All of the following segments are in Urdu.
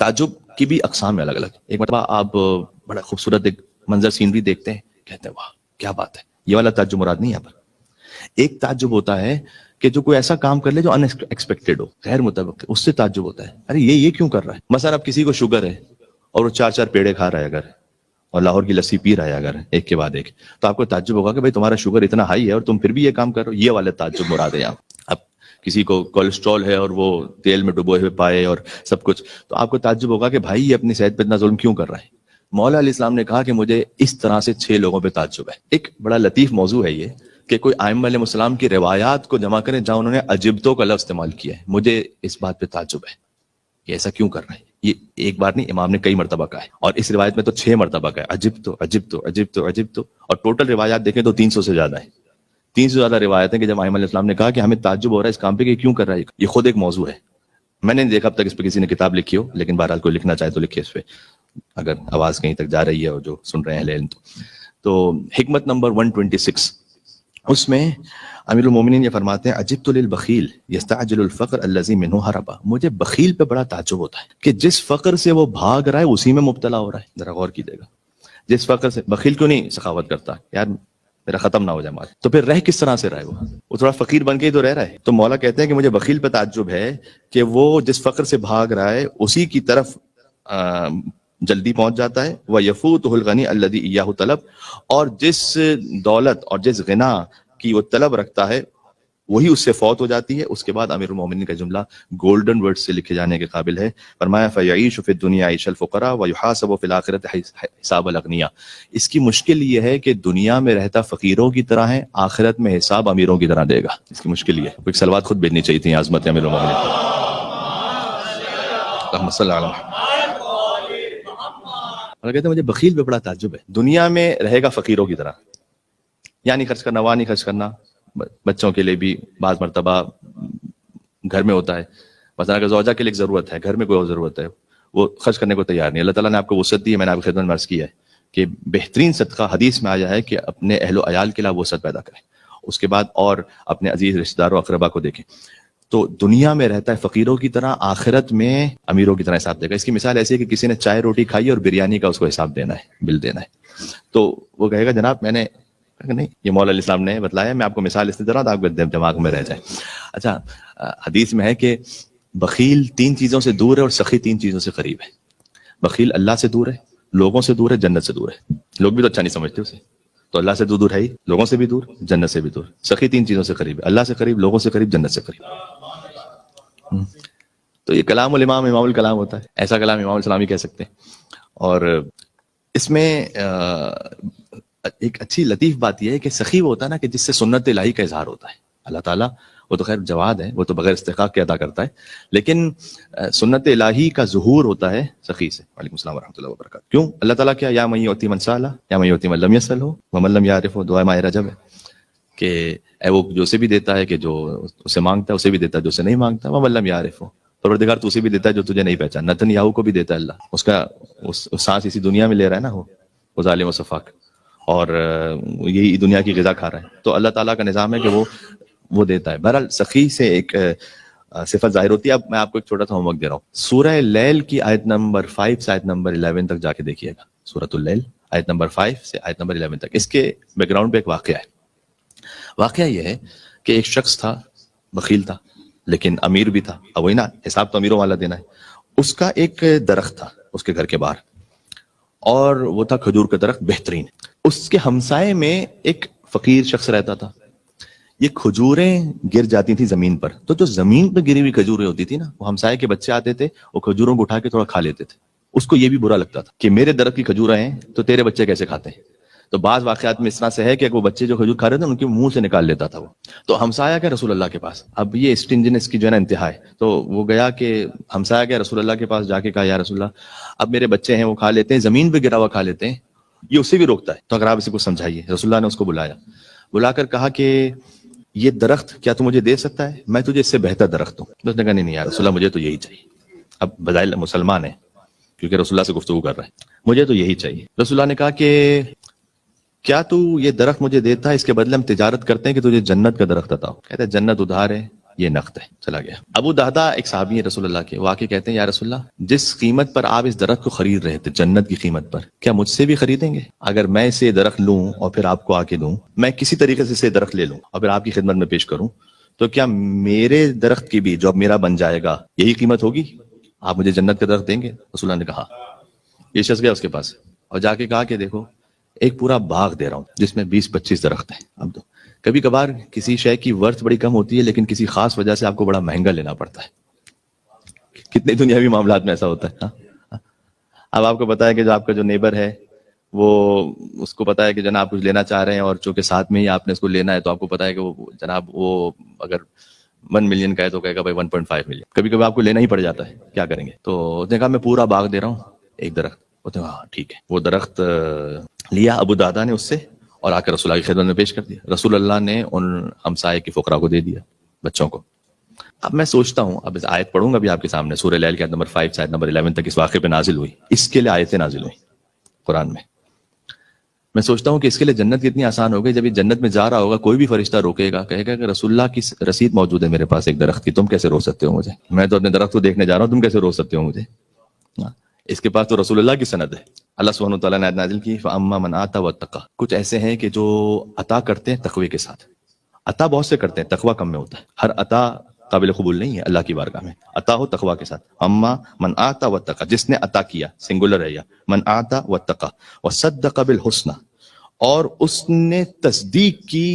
تعجب کی بھی اقسام ہے الگ الگ. ایک مرتبہ آپ بڑا خوبصورت ایک منظر سینری دیکھتے ہیں, کہتے ہیں واہ کیا بات ہے, یہ والا تعجب مراد نہیں یہاں پر. ایک تعجب ہوتا ہے کہ جو کوئی ایسا کام کر لے جو ان ایکسپیکٹڈ ہو, غیر متوقع, اس سے تعجب ہوتا ہے ارے یہ کیوں کر رہا ہے. مثلا اب کسی کو شوگر ہے اور وہ 4 پیڑے کھا رہا ہے اگر, اور لاہور کی لسی پی رہا ہے اگر ایک کے بعد ایک, تو آپ کو تعجب ہوگا کہ بھائی تمہارا شوگر اتنا ہائی ہے اور تم پھر بھی یہ کام کر رہے ہو. یہ والے تعجب مراد ہے یہاں. اب کسی کو کولیسٹرول ہے اور وہ تیل میں ڈبوئے ہوئے پائے اور سب کچھ, تو آپ کو تعجب ہوگا کہ بھائی یہ اپنی صحت پہ اتنا ظلم کیوں کر رہا ہے. مولا علیہ السلام نے کہا کہ مجھے اس طرح سے 6 لوگوں پہ تعجب ہے. ایک بڑا لطیف موضوع ہے یہ کہ کوئی ائمہ علیہ السلام کی روایات کو جمع کریں جہاں انہوں نے عجبتوں کا لفظ استعمال کیا ہے. مجھے اس بات پہ تعجب ہے کہ ایسا کیوں کر رہا ہے. یہ ایک بار نہیں, امام نے کئی مرتبہ کہا ہے, اور اس روایت میں تو 6 مرتبہ کہا ہے عجبتو عجبتو عجبتو عجبتو, اور ٹوٹل روایات دیکھیں تو 300 سے زیادہ ہیں. 300 سے زیادہ روایت ہیں کہ جب ائمہ علیہ السلام نے کہا کہ ہمیں تعجب ہو رہا ہے اس کام پہ کہ کیوں کر رہا ہے. یہ خود ایک موضوع ہے. میں نے دیکھا اب تک اس پہ کسی نے کتاب لکھی ہو, لیکن بہرحال کوئی لکھنا چاہے تو لکھے اس پہ, اگر آواز کہیں تک جا رہی ہے اور جو سن رہے ہیں اہل علم. تو حکمت نمبر 126, اس میں امیر المومنین یہ فرماتے ہیں عجبت للبخیل یستعجل الفقر الذی منہ ہربا. مجھے بخیل پہ بڑا تعجب ہوتا ہے کہ جس فقر سے وہ بھاگ رہا ہے اسی میں مبتلا ہو رہا ہے. ذرا غور کیجیے گا, جس فقر سے بخیل کیوں نہیں سخاوت کرتا, یار میرا ختم نہ ہو جائے مال, تو پھر رہ کس طرح سے رہے, وہ تھوڑا فقیر بن کے ہی تو رہ رہا ہے. تو مولا کہتے ہیں کہ مجھے بخیل پہ تعجب ہے کہ وہ جس فقر سے بھاگ رہا ہے اسی کی طرف جلدی پہنچ جاتا ہے. وَيَفُوتُهُ الْغَنِي الَّذِي إِيَّاهُ طَلَب, اور جس دولت اور جس غنا کی وہ طلب رکھتا ہے وہی اس سے فوت ہو جاتی ہے. اس کے بعد امیر المومنین کا جملہ گولڈن ورڈ سے لکھے جانے کے قابل ہے. فرمایا فَيَعِيشُ فِي الدُّنْيَا عَيْشَ الْفُقَرَاءِ وَيُحَاسَبُ فِي الْآخِرَةِ حِسَابَ الْأَغْنِيَاءِ. اس کی مشکل یہ ہے کہ دنیا میں رہتا فقیروں کی طرح ہے, آخرت میں حساب امیروں کی طرح دے گا. اس کی مشکل یہ ہے. ایک سلوات خود بھیجنی چاہیے تھی عظمت امیر المومنین. اللہم صلی علی محمد. اور کہتے ہیں مجھے بخیل پہ بڑا تعجب ہے. دنیا میں رہے گا فقیروں کی طرح, یعنی خرچ کرنا, وہاں نہیں خرچ کرنا. بچوں کے لیے بھی بعض مرتبہ گھر میں ہوتا ہے, مثلا اگر زوجہ کے لیے ضرورت ہے, گھر میں کوئی اور ضرورت ہے, وہ خرچ کرنے کو تیار نہیں. اللہ تعالیٰ نے آپ کو وسعت دی ہے, میں نے آپ کی خدمت میں عرض کیا ہے کہ بہترین صدقہ حدیث میں آیا ہے کہ اپنے اہل و عیال کے لیے وسعت پیدا کریں, اس کے بعد اور اپنے عزیز رشتہ داروں اقربا کو دیکھیں. تو دنیا میں رہتا ہے فقیروں کی طرح, آخرت میں امیروں کی طرح حساب دے گا. اس کی مثال ایسی ہے کہ کسی نے چائے روٹی کھائی اور بریانی کا اس کو حساب دینا ہے, بل دینا ہے, تو وہ کہے گا جناب میں نے نہیں, یہ مولا علیہ السلام نے بتلایا, میں آپ کو مثال اس نے دے رہا ہوں آپ کے دماغ میں رہ جائے. اچھا, حدیث میں ہے کہ بخیل 3 چیزوں سے دور ہے اور سخی 3 چیزوں سے قریب ہے. بخیل اللہ سے دور ہے, لوگوں سے دور ہے, جنت سے دور ہے. لوگ بھی تو اچھا نہیں سمجھتے اسے, تو اللہ سے دور ہے ہی, لوگوں سے بھی دور, جنت سے بھی دور. سخی 3 چیزوں سے قریب ہے, اللہ سے قریب, لوگوں سے قریب, جنت سے قریب. تو یہ کلام الامام امام الکلام ہوتا ہے, ایسا کلام امام السلام ہی کہہ سکتے ہیں. اور اس میں ایک اچھی لطیف بات یہ ہے کہ سخی وہ ہوتا ہے نا کہ جس سے سنت الہی کا اظہار ہوتا ہے. اللہ تعالیٰ وہ تو خیر جواد ہے, وہ تو بغیر استحقاق کے ادا کرتا ہے, لیکن سنت الہی کا ظہور ہوتا ہے سخی سے. وعلیکم السلام ورحمۃ اللہ وبرکاتہ. کیوں اللہ تعالیٰ کیا یا من یؤتی من سألہ یا من یؤتی من لم یسألہ ومن لم یعرفہ, دعا ماہ رجب ہے کہ اے وہ جو اسے بھی دیتا ہے کہ جو اسے مانگتا ہے, اسے بھی دیتا ہے جو اسے نہیں مانگتا. ومن لم یعرفہ, پروردگار تو اسے بھی دیتا ہے جو تجھے نہیں پہچان. نتنیاہو کو بھی دیتا ہے اللہ, اس کا سانس اسی دنیا میں لے رہا ہے نا, وہ ظالم و صفاق, اور یہی دنیا کی غذا کھا رہا ہے. تو اللہ تعالیٰ کا نظام ہے کہ وہ دیتا ہے. بہرحال سخی سے ایک صفت ظاہر ہوتی ہے. اب میں آپ کو ایک چھوٹا سا ہوم ورک دے رہا ہوں. سورہ لیل کی آیت نمبر 5 سے آیت نمبر 11 تک جا کے دیکھیے گا. سورۃ اللیل آیت نمبر 5 سے آیت نمبر 11 تک. اس کے بیک گراؤنڈ پہ ایک واقعہ ہے. واقعہ یہ ہے کہ ایک شخص تھا, بخیل تھا, لیکن امیر بھی تھا. اب وہی نا, حساب تو امیروں والا دینا ہے. اس کا ایک درخت تھا اس کے گھر کے باہر, اور وہ تھا کھجور کا درخت بہترین. اس کے ہمسائے میں ایک فقیر شخص رہتا تھا. یہ کھجوریں گر جاتی تھیں زمین پر, تو جو زمین پر گری ہوئی کھجوریں ہوتی تھی نا, وہ ہمسائے کے بچے آتے تھے, وہ کھجوروں کو اٹھا کے تھوڑا کھا لیتے تھے. اس کو یہ بھی برا لگتا تھا کہ میرے درخت کی کھجوریں ہیں تو تیرے بچے کیسے کھاتے ہیں. تو بعض واقعات میں اس طرح سے ہے کہ وہ بچے جو کھجور کھا رہے تھے ان کے منہ سے نکال لیتا تھا وہ. تو ہمسایہ گیا رسول اللہ کے پاس. اب یہ اسٹنجنس کی جو ہے نا انتہا ہے. تو وہ گیا کہ ہمسایہ گیا رسول اللہ کے پاس, جا کے کہا یا رسول اللہ اب میرے بچے ہیں وہ کھا لیتے ہیں, زمین پہ گرا ہوا کھا لیتے ہیں, یہ اسے بھی روکتا ہے, تو اگر آپ اسے کچھ سمجھائیے. رسول اللہ نے اس کو بلایا, بلا کر کہا کہ یہ درخت کیا تو مجھے دے سکتا ہے, میں تجھے اس سے بہتر درخت ہوں. تو اس نے کہا نہیں یا رسول اللہ مجھے تو یہی چاہیے. اب بظاہر مسلمان ہے کیونکہ رسول اللہ سے گفتگو کر رہا ہے, مجھے تو یہی چاہیے. رسول اللہ نے کہا کہ کیا تو یہ درخت مجھے دیتا ہے, اس کے بدلے ہم تجارت کرتے ہیں کہ تجھے جنت کا درخت عطا ہو. کہتا ہے جنت ادھار ہے, یہ نقد ہے. چلا گیا. ابو دہدا ایک صحابی ہیں رسول اللہ کے, واقع کہتے ہیں یا رسول اللہ جس قیمت پر آپ اس درخت کو خرید رہے تھے, جنت کی قیمت پر, کیا مجھ سے بھی خریدیں گے؟ اگر میں اسے درخت لوں اور پھر آپ کو آ کے دوں, میں کسی طریقے سے اسے درخت لے لوں اور پھر آپ کی خدمت میں پیش کروں, تو کیا میرے درخت کی بھی جو اب میرا بن جائے گا یہی قیمت ہوگی؟ آپ مجھے جنت کا درخت دیں گے؟ رسول اللہ نے کہا. یہ شخص گیا اس کے پاس اور جا کے کہا کہ دیکھو ایک پورا باغ دے رہا ہوں جس میں 20-25 درخت ہیں. اب تو کبھی کبھار کسی شے کی ورتھ بڑی کم ہوتی ہے لیکن کسی خاص وجہ سے آپ کو بڑا مہنگا لینا پڑتا ہے. کتنے دنیاوی معاملات میں ایسا ہوتا ہے. اب آپ کو پتا ہے کہ جو آپ کا جو نیبر ہے وہ, اس کو پتا ہے کہ جناب کچھ لینا چاہ رہے ہیں اور چونکہ ساتھ میں ہی آپ نے اس کو لینا ہے, تو آپ کو پتا ہے کہ وہ جناب وہ اگر 1 ملین کا ہے تو کہے گا بھائی 1.5 ملین. کبھی کبھی آپ کو لینا ہی پڑ جاتا ہے, کیا کریں گے؟ تو اس نے کہا میں پورا باغ دے رہا ہوں, ایک درخت. ہاں ٹھیک ہے. وہ درخت لیا ابو دادا نے اس سے اور آ کر رسول اللہ کی خدمت میں پیش کر دیا. رسول اللہ نے ان ہمسائے کے فقراء کو دے دیا, بچوں کو. اب میں سوچتا ہوں, اب اس آیت پڑھوں گا بھی آپ کے سامنے, سورہ لیل کی آیت نمبر 5 سے آیت نمبر 11 تک اس واقعے پہ نازل ہوئی. اس کے لیے آیتیں نازل ہوئی قرآن میں. میں سوچتا ہوں کہ اس کے لیے جنت کتنی آسان ہو گئی. جب یہ جنت میں جا رہا ہوگا کوئی بھی فرشتہ روکے گا, کہے گا کہ رسول اللہ کی رسید موجود ہے میرے پاس ایک درخت کی, تم کیسے روک سکتے ہو مجھے؟ میں تو اپنے درخت کو دیکھنے جا رہا ہوں, تم کیسے روک سکتے ہو مجھے؟ اس کے پاس تو رسول اللہ کی سند ہے. اللہ سبحانہ و تعالیٰ نے آیت نازل کی فَأَمَّا مَنْ آتَى وَاتَّقَى. کچھ ایسے ہیں کہ جو عطا کرتے ہیں تقوی کے ساتھ. عطا بہت سے کرتے ہیں, تقوی کم میں ہوتا ہے. ہر عطا قابل قبول نہیں ہے اللہ کی بارگاہ میں. عطا ہو تقوی کے ساتھ. اما من آتا واتقى, جس نے عطا کیا, سنگولر ہے, یا من آتا واتقى وصدق بالحسنى, اور اس نے تصدیق کی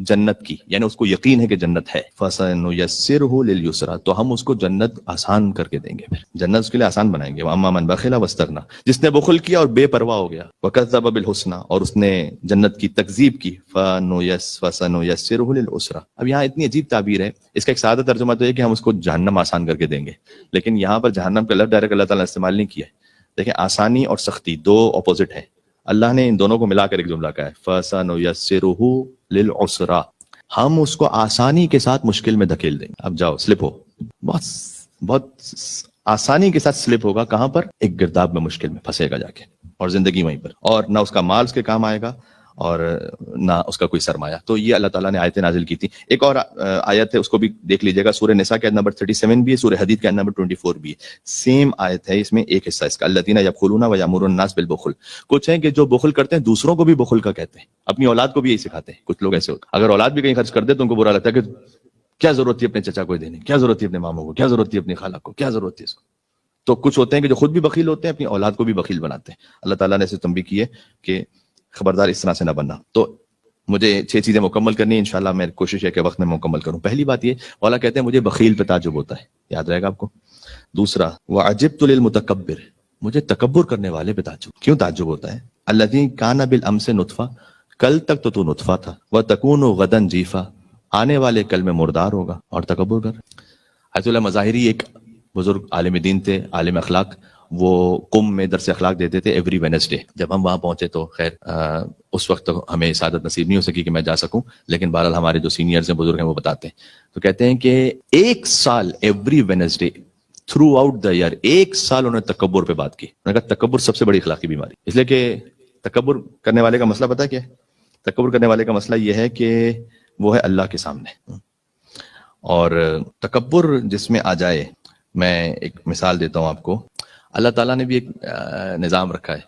جنت کی, یعنی اس کو یقین ہے کہ جنت ہے. فَسَنُيَسِّرُهُ لِلْيُسْرَى, تو ہم اس کو جنت آسان کر کے دیں گے, پھر جنت اس کے لیے آسان بنائیں گے. وَأَمَّا مَنْ بَخِلَ وَاسْتَغْنَى, جس نے بخل کیا اور بے پرواہ ہو گیا. وَكَذَّبَ بِالْحُسْنَى, اور اس نے جنت کی تکذیب کی. فَسَنُيَسِّرُهُ لِلْعُسْرَى. اب یہاں اتنی عجیب تعبیر ہے, اس کا ایک سادہ ترجمہ تو یہ کہ ہم اس کو جہنم آسان کر کے دیں گے, لیکن یہاں پر جہنم کا لفظ ڈائریکٹ اللہ تعالیٰ نے استعمال نہیں کیا ہے. دیکھیں آسانی اور سختی دو اپوزٹ ہے, اللہ نے ان دونوں کو ملا کر ایک جملہ کہا ہے فَسَنُيَسِّرُهُ لِلْعُسْرَى, ہم اس کو آسانی کے ساتھ مشکل میں دھکیل دیں گے. اب جاؤ سلپ ہو, بہت آسانی کے ساتھ سلپ ہوگا. کہاں پر؟ ایک گرداب میں مشکل میں پھنسے گا جا کے, اور زندگی وہیں پر, اور نہ اس کا مال اس کے کام آئے گا اور نہ اس کا کوئی سرمایہ. تو یہ اللہ تعالیٰ نے آیتیں نازل کی تھی. ایک اور آیت ہے, اس کو بھی دیکھ لیجیے گا, سورہ نساء کے آیت نمبر 37 بھی ہے, سورہ حدید کے آیت نمبر 24 بھی ہے. سیم آیت ہے, اس میں ایک حصہ اس کا الذین یبخلون ویأمرون الناس بالبخل. کچھ ہیں کہ جو بخل کرتے ہیں دوسروں کو بھی بخل کا کہتے ہیں, اپنی اولاد کو بھی یہی سکھاتے ہیں. کچھ لوگ ایسے ہوتے ہیں, اگر اولاد بھی کہیں خرچ کر دے تو ان کو برا لگتا ہے کہ کیا ضرورت تھی اپنے چچا کو دینے, کیا ضرورت تھی اپنے ماموں کو, کیا ضرورت تھی اپنی خالہ کو, کیا ضرورت تھی اس کو. تو کچھ ہوتے ہیں کہ جو خود بھی بخیل ہوتے ہیں, اپنی اولاد کو بھی بخیل بناتے ہیں. اللہ تعالیٰ نے اسے تنبیہ کی ہے کہ خبردار اس طرح سے نہ بننا. تو مجھے 6 چیزیں مکمل کرنی ہیں انشاءاللہ, میں کوشش ہے کہ وقت میں مکمل کروں. پہلی بات یہ, والا کہتے ہیں مجھے بخیل پہ تعجب ہوتا ہے, یاد رہے گا آپ کو. دوسرا وعجبت للمتکبر, مجھے تکبر کرنے والے پہ تعجب. کیوں تعجب ہوتا ہے؟ الذی کان بالامس نطفہ, کل تک تو نطفہ تھا. وتکون غدا جیفا, آنے والے کل میں مردار ہوگا اور تکبر کر. حضرت اللہ مظاہری ایک بزرگ عالم دین تھے, عالم اخلاق. وہ قم میں درس اخلاق دیتے تھے ایوری وینسڈے. جب ہم وہاں پہنچے تو خیر اس وقت ہمیں سعادت نصیب نہیں ہو سکی کہ میں جا سکوں, لیکن بہرحال ہمارے جو سینئرز ہیں, بزرگ ہیں, وہ بتاتے ہیں. تو کہتے ہیں کہ 1 سال every Wednesday throughout the year 1 سال انہوں نے تکبر پہ بات کی. انہوں نے کہا تکبر سب سے بڑی اخلاقی بیماری, اس لیے کہ تکبر کرنے والے کا مسئلہ پتہ ہے کیا ہے؟ تکبر کرنے والے کا مسئلہ یہ ہے کہ وہ ہے اللہ کے سامنے. اور تکبر جس میں آ جائے, میں ایک مثال دیتا ہوں آپ کو. اللہ تعالیٰ نے بھی ایک نظام رکھا ہے.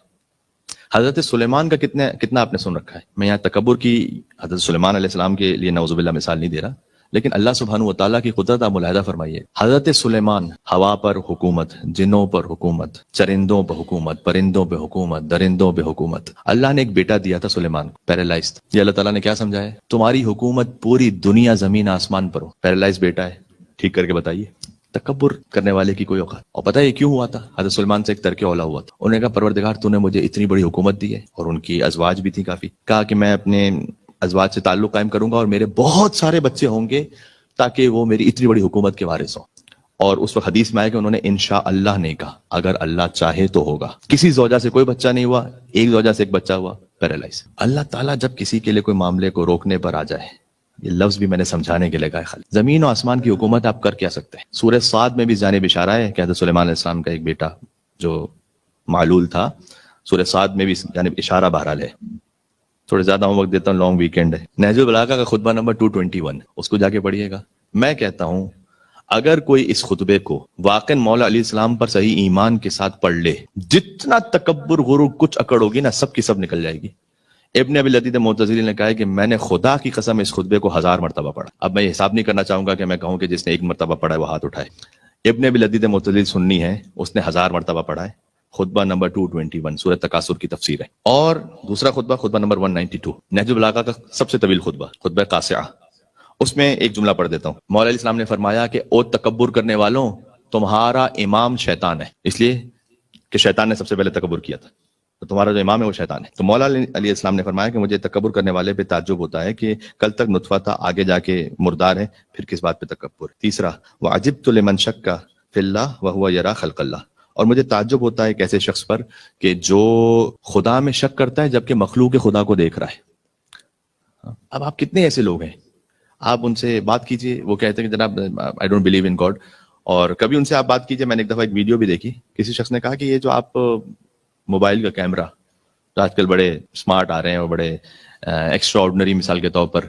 حضرت سلیمان کا کتنا آپ نے سن رکھا ہے. میں یہاں تکبر کی حضرت سلیمان علیہ السلام کے لیے نعوذ باللہ مثال نہیں دے رہا, لیکن اللہ سبحانہ و تعالیٰ کی قدرت آپ ملاحظہ فرمائیے. حضرت سلیمان ہوا پر حکومت, جنوں پر حکومت, چرندوں پر حکومت, پرندوں پہ حکومت, درندوں پہ حکومت. اللہ نے ایک بیٹا دیا تھا سلیمان کو, پیرالائز. یہ اللہ تعالیٰ نے کیا سمجھایا؟ تمہاری حکومت پوری دنیا زمین آسمان پر ہو, پیرالائز بیٹا ہے, ٹھیک کر کے بتائیے. تکبر کرنے والے کی کوئی اوقات. اور پتہ ہے یہ کیوں ہوا تھا؟ حضرت سلیمان سے ایک ترک اولا ہوا تھا. انہوں نے کہا پروردگار تو نے مجھے اتنی بڑی حکومت دی ہے, اور ان کی ازواج بھی تھی کافی. کہا کہ میں اپنے ازواج سے تعلق قائم کروں گا اور میرے بہت سارے بچے ہوں گے تاکہ وہ میری اتنی بڑی حکومت کے وارث ہوں. اور اس وقت حدیث میں آیا کہ انہوں نے انشاءاللہ نہیں کہا, اگر اللہ چاہے تو ہوگا. کسی زوجہ سے کوئی بچہ نہیں ہوا, ایک زوجہ سے ایک بچہ ہوا, پیرالائز. اللہ تعالیٰ جب کسی کے لیے کوئی معاملے کو روکنے پر آ جائے, یہ لفظ بھی میں نے سمجھانے کے لئے کہا ہے خالی, زمین و آسمان کی حکومت آپ کر کیا سکتے ہیں. سورہ صاد میں بھی جانب اشارہ ہے کہ حضرت سلیمان علیہ السلام کا ایک بیٹا جو معلول تھا, سورہ صاد میں بھی جانب اشارہ بہرحال ہے. تھوڑے زیادہ وقت دیتا ہوں, لانگ ویکینڈ ہے. نہج البلاغہ کا خطبہ نمبر 221, اس کو جا کے پڑھیے گا. میں کہتا ہوں اگر کوئی اس خطبے کو واقع مولا علیہ السلام پر صحیح ایمان کے ساتھ پڑھ لے، جتنا تکبر غرور کچھ اکڑ ہوگی نا، سب کی سب نکل جائے گی۔ ابن ابی لدید معتزلی نے کہا ہے کہ میں نے خدا کی قسم اس خطبے کو 1000 مرتبہ پڑھا۔ اب میں یہ حساب نہیں کرنا چاہوں گا کہ میں کہوں کہ جس نے 1 مرتبہ پڑھا ہے وہ ہاتھ اٹھائے۔ ابن ابی لدید معتزلی سنی ہے، اس نے 1000 مرتبہ پڑھا ہے۔ خطبہ نمبر 221 سورۃ تکاثر کی تفسیر ہے۔ اور دوسرا خطبہ نمبر 192 نہج البلاغہ کا سب سے طویل خطبہ قاسعہ، اس میں ایک جملہ پڑھ دیتا ہوں۔ مولا علیہ السلام نے فرمایا کہ او تکبر کرنے والوں، تمہارا امام شیطان ہے، اس لیے کہ شیطان نے سب سے پہلے تکبر کیا تھا، تو تمہارا جو امام ہے وہ شیطان ہے۔ تو مولا علیہ السلام نے فرمایا کہ مجھے تکبر کرنے والے پہ تعجب ہوتا ہے کہ کل تک نطفہ تھا، آگے جا کے مردار ہے، پھر کس بات پہ تکبر۔ تیسرا، وعجبت لمن شک فی اللہ وہو یری خلق اللہ، اور مجھے تعجب ہوتا ہے ایک ایسے شخص پر کہ جو خدا میں شک کرتا ہے جبکہ مخلوق خدا کو دیکھ رہا ہے۔ اب آپ کتنے ایسے لوگ ہیں، آپ ان سے بات کیجئے، وہ کہتے ہیں کہ جناب I don't believe in God, اور کبھی ان سے آپ بات کیجئے۔ میں نے ایک دفعہ ایک ویڈیو بھی دیکھی، کسی شخص نے کہا کہ یہ جو آپ موبائل کا کیمرہ تو آج کل بڑے اسمارٹ آ رہے ہیں اور بڑے ایکسٹرا آرڈنری، مثال کے طور پر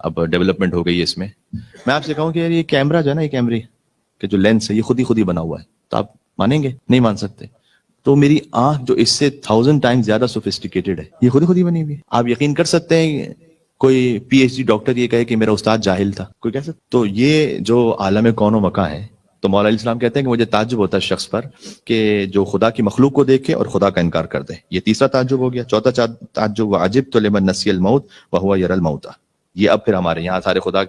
اب ڈیولپمنٹ ہو گئی ہے اس میں آپ سے کہوں کہ یار یہ کیمرہ جو ہے نا، یہ کیمرے کہ جو لینس ہے یہ خود ہی بنا ہوا ہے، تو آپ مانیں گے؟ نہیں مان سکتے۔ تو میری آنکھ جو اس سے 1000 ٹائمز زیادہ سوفسٹیکیٹڈ ہے، یہ خود ہی بنی ہوئی ہے۔ آپ یقین کر سکتے ہیں کوئی پی ایچ ڈی ڈاکٹر یہ کہے کہ میرا استاد جاہل تھا، کوئی کہہ سکتا؟ تو یہ جو عالم کون و مکاں ہے، تو مولا علیہ السلام کہتے ہیں کہ مجھے تعجب ہوتا ہے شخص پر کہ جو خدا کی مخلوق کو دیکھے اور خدا کا انکار کر دے۔ یہ تیسرا تعجب ہو گیا۔ چوتھا تعجب، وعجبت لمن نسی الموت وهو یری الموت۔ یہ اب پھر ہمارے یہاں سارے خدا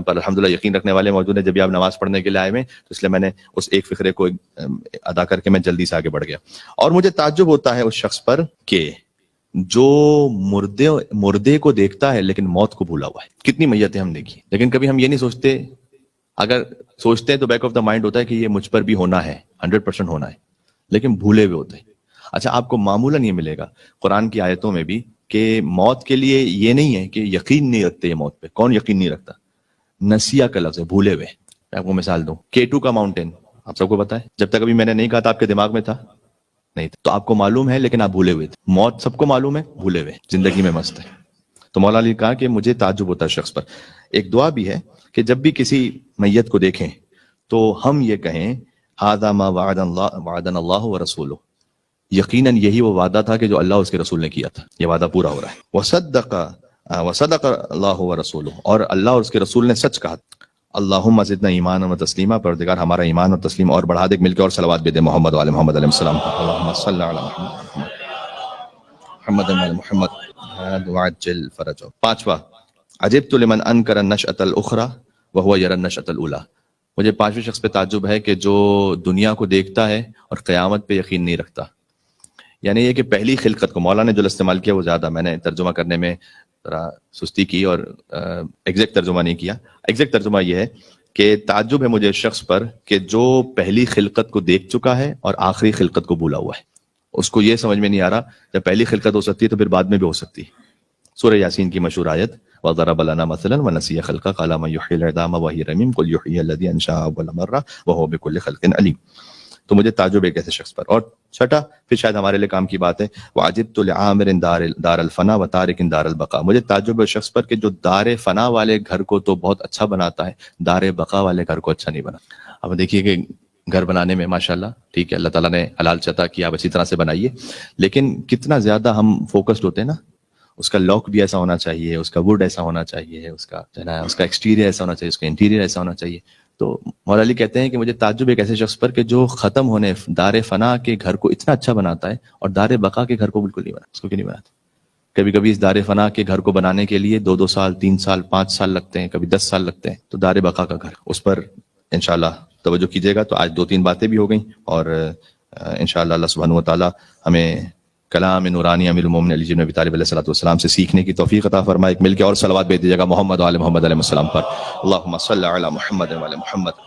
پر الحمدللہ یقین رکھنے والے موجود ہیں۔ جب بھی آپ نماز پڑھنے کے لیے آئے ہوئے تو اس لیے میں نے اس ایک فقرے کو ادا کر کے میں جلدی سے آگے بڑھ گیا۔ اور مجھے تعجب ہوتا ہے اس شخص پر کہ جو مردے کو دیکھتا ہے لیکن موت کو بھولا ہوا ہے۔ کتنی میتیں ہم دیکھی، لیکن کبھی ہم یہ نہیں سوچتے، اگر سوچتے ہیں تو بیک آف دا مائنڈ ہوتا ہے کہ یہ مجھ پر بھی ہونا ہے، 100% ہونا ہے، لیکن بھولے ہوئے ہوتے ہیں۔ اچھا، آپ کو معمولاً یہ ملے گا قرآن کی آیتوں میں بھی کہ موت کے لیے یہ نہیں ہے کہ یقین نہیں رکھتے، یہ موت پہ کون یقین نہیں رکھتا؟ نسیہ کا لفظ ہے، بھولے ہوئے۔ میں آپ کو مثال دوں، K2 کا ماؤنٹین آپ سب کو پتا ہے، جب تک ابھی میں نے نہیں کہا تھا آپ کے دماغ میں تھا نہیں تھا، تو آپ کو معلوم ہے لیکن آپ بھولے ہوئے تھے۔ موت سب کو معلوم ہے، بھولے ہوئے، زندگی میں مست ہے۔ تو مولا علی کہا کہ مجھے تعجب ہوتا ہے شخص پر۔ ایک دعا بھی ہے کہ جب بھی کسی میت کو دیکھیں تو ہم یہ کہیں ھذا ما وعدنا اللہ ورسولہ، یقیناً یہی وہ وعدہ تھا کہ جو اللہ اور اس کے رسول نے کیا تھا، یہ وعدہ پورا ہو رہا ہے۔ وصدق اللہ ورسولہ، اور اللہ اور اس کے رسول نے سچ کہا۔ اللہم زدنا ایمانا و تسلیما، پروردگار ہمارا ایمان اور تسلیم اور بڑھا دے۔ مل کے اور صلوات بھی دے محمد و آل محمد علیہ السلام۔ اللہم صلی علی محمد و آل محمد وعجل فرجہ۔ پانچواں، عجبت لمن انکر النشأۃ الاخری وهو یری النشأۃ الاولی، مجھے پانچویں شخص پہ تعجب ہے کہ جو دنیا کو دیکھتا ہے اور قیامت پہ یقین نہیں رکھتا۔ یعنی یہ کہ پہلی خلقت کو، مولا نے جو استعمال کیا وہ زیادہ، میں نے ترجمہ کرنے میں ذرا سستی کی اور ایگزیکٹ ترجمہ نہیں کیا۔ ایگزیکٹ ترجمہ یہ ہے کہ تعجب ہے مجھے اس شخص پر کہ جو پہلی خلقت کو دیکھ چکا ہے اور آخری خلقت کو بھولا ہوا ہے۔ اس کو یہ سمجھ میں نہیں آ رہا جب پہلی خلقت ہو سکتی ہے تو پھر بعد میں بھی ہو سکتی ہے۔ سورہ یاسین کی مشہور آیت، وَضَرَبَ لَنَا مَثَلًا وَنَسِیَ خَلْقَهُ قَالَ مَن يُحْيِي الْعِظَامَ وَهِيَ رَمِيمٌ قُلْ يُحْيِيهَا الَّذِي أَنشَأَهَا أَوَّلَ مَرَّةٍ وَهُوَ بِكُلِّ خَلْقٍ عَلِيمٌ۔ تو مجھے تعجب ایک ایسے شخص پر۔ اور چھٹا، پھر شاید ہمارے لیے کام کی بات ہے، وَعَجِبْتُ لِعَامِرٍ دَارَ الْفَنَا وَتَارِكٍ دَارَ الْبَقَاء، مجھے تعجب ہے شخص پر کہ جو دار فنا والے گھر کو تو بہت اچھا بناتا ہے، دار بقا والے گھر کو اچھا نہیں بناتا۔ اب دیکھیے کہ گھر بنانے میں ماشاءاللہ ٹھیک ہے، اللہ تعالیٰ نے حلال چتا کیا، آپ اسی طرح سے بنائیے، لیکن کتنا زیادہ ہم فوکسڈ ہوتے ہیں نا، اس کا لاک بھی ایسا ہونا چاہیے، اس کا ووڈ ایسا ہونا چاہیے، اس کا ایکسٹیریئر ایسا ہونا چاہیے، اس کا انٹیریئر ایسا ہونا چاہیے۔ تو مولا علی کہتے ہیں کہ مجھے تعجب ایک ایسے شخص پر کہ جو ختم ہونے دار فنا کے گھر کو اتنا اچھا بناتا ہے اور دار بقا کے گھر کو بالکل نہیں بناتا۔ اس کو کیوں نہیں بناتا؟ کبھی کبھی اس دار فنا کے گھر کو بنانے کے لیے 2 سال 3 سال 5 سال لگتے ہیں، کبھی 10 سال لگتے ہیں۔ تو دار بقا کا گھر، اس پر انشاءاللہ توجہ کیجیے گا۔ تو آج 2-3 باتیں بھی ہو گئیں، اور انشاءاللہ اللہ سبحانہ وتعالی ہمیں کلام نورانی امیر المومنین علی بن ابی طالب علیہ الصلوۃ والسلام سے سیکھنے کی توفیق عطا فرمائے۔ مل کے اور صلوات بھیج دیجیے گا محمد و آل محمد علیہ السلام پر۔ اللہم صلی علی محمد و آل محمد۔